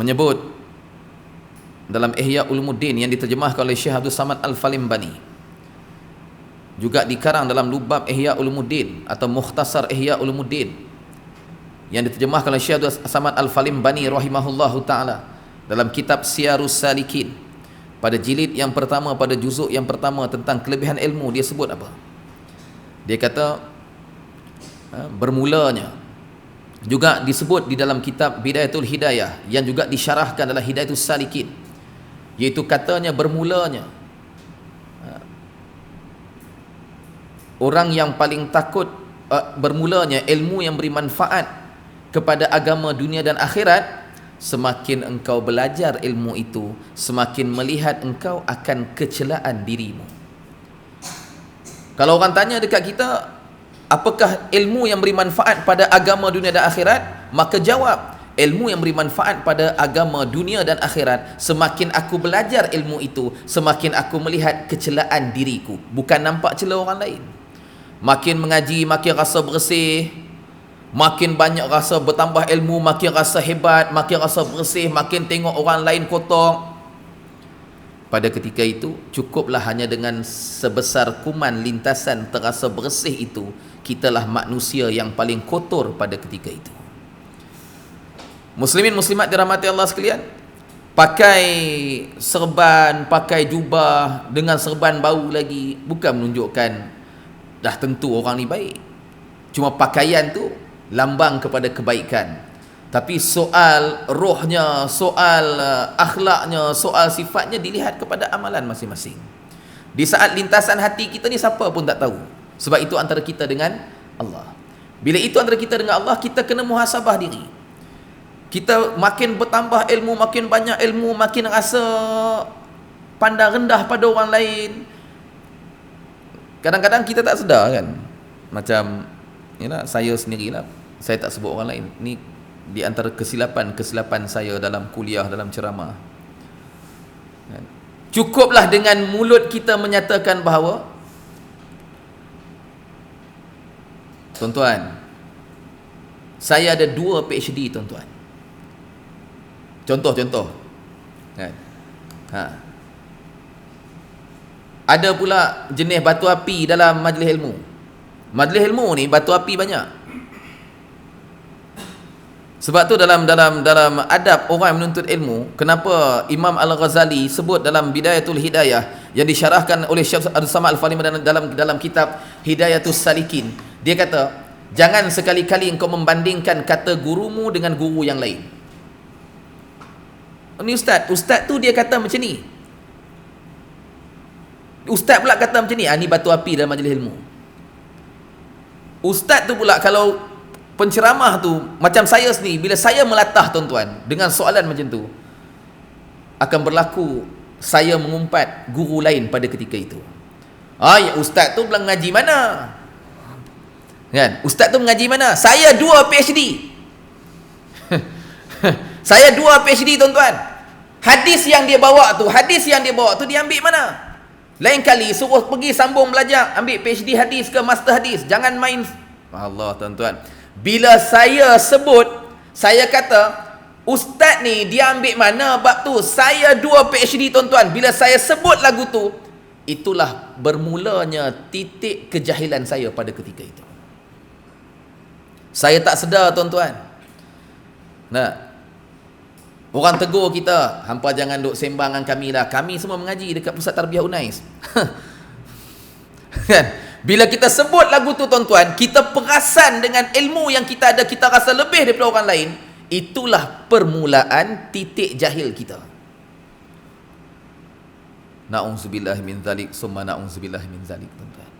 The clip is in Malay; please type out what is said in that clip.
menyebut dalam Ihya Ulumuddin yang diterjemahkan oleh Syekh Abdul Samad Al-Falimbani, juga dikarang dalam Lubab Ihya Ulumuddin atau Mukhtasar Ihya Ulumuddin yang diterjemahkan oleh Syekh Abdul Samad Al-Falimbani rahimahullahu taala dalam kitab Siyarus Salikin, pada jilid yang pertama, pada juzuk yang pertama tentang kelebihan ilmu, dia sebut apa? Dia kata bermulanya, juga disebut di dalam kitab Bidayatul Hidayah yang juga disyarahkan dalam Hidayatus Salikin, iaitu katanya bermulanya orang yang paling takut, bermulanya ilmu yang beri manfaat kepada agama dunia dan akhirat, semakin engkau belajar ilmu itu, semakin melihat engkau akan kecelaan dirimu. Kalau orang tanya dekat kita, apakah ilmu yang beri manfaat pada agama dunia dan akhirat? Maka jawab, ilmu yang beri manfaat pada agama dunia dan akhirat, semakin aku belajar ilmu itu, semakin aku melihat kecelaan diriku, bukan nampak celah orang lain. Makin mengaji, makin rasa bersih, makin banyak rasa bertambah ilmu, makin rasa hebat, makin rasa bersih, makin tengok orang lain kotor. Pada ketika itu, cukuplah hanya dengan sebesar kuman lintasan terasa bersih itu, kitalah manusia yang paling kotor pada ketika itu. Muslimin muslimat dirahmati Allah sekalian, pakai serban, pakai jubah dengan serban bau lagi, bukan menunjukkan dah tentu orang ni baik. Cuma pakaian tu lambang kepada kebaikan, tapi soal rohnya, soal akhlaknya, soal sifatnya dilihat kepada amalan masing-masing. Di saat lintasan hati kita ni siapa pun tak tahu, sebab itu antara kita dengan Allah. Bila itu antara kita dengan Allah, kita kena muhasabah diri. Kita makin bertambah ilmu, makin banyak ilmu, makin rasa pandang rendah pada orang lain. Kadang-kadang kita tak sedar kan, macam yalah, saya sendirilah, saya tak sebut orang lain, ni di antara kesilapan saya dalam kuliah, dalam ceramah. Cukuplah dengan mulut kita menyatakan bahawa, tuan-tuan, saya ada 2 PhD tuan-tuan. Contoh kan? Ada pula jenis batu api dalam majlis ilmu. Majlis ilmu ni batu api banyak. Sebab tu dalam adab orang menuntut ilmu, kenapa Imam Al-Ghazali sebut dalam Bidayatul Hidayah yang disyarahkan oleh Syekh Abdul Samad Al-Falimbani dalam kitab Hidayatus Salikin, dia kata, jangan sekali-kali engkau membandingkan kata gurumu dengan guru yang lain. Ini ustaz tu dia kata macam ni, ustaz pula kata macam ni, ni batu api dalam majlis ilmu. Ustaz tu pula, kalau penceramah tu macam saya sendiri, bila saya melatah tuan-tuan dengan soalan macam tu, akan berlaku saya mengumpat guru lain pada ketika itu. Ya, ustaz tu bilang ngaji mana? Kan? Ustaz tu mengaji mana? Saya 2 PhD. Saya 2 PhD tuan-tuan. Hadis yang dia bawa tu dia ambil mana? Lain kali suruh pergi sambung belajar, ambil PhD hadis ke master hadis. Jangan main. Allah tuan-tuan, bila saya sebut, saya kata ustaz ni dia ambil mana bab tu, saya 2 PhD tuan-tuan. Bila saya sebut lagu tu, itulah bermulanya titik kejahilan saya pada ketika itu. Saya tak sedar tuan-tuan. Orang tegur kita, hampa jangan duk sembang dengan kami lah, kami semua mengaji dekat Pusat Tarbiyah Unais. Kan? Bila kita sebut lagu tu tuan-tuan, kita perasan dengan ilmu yang kita ada, kita rasa lebih daripada orang lain, itulah permulaan titik jahil kita. Na'udzubillah min zalik, summa na'udzubillah min zalik tuan-tuan.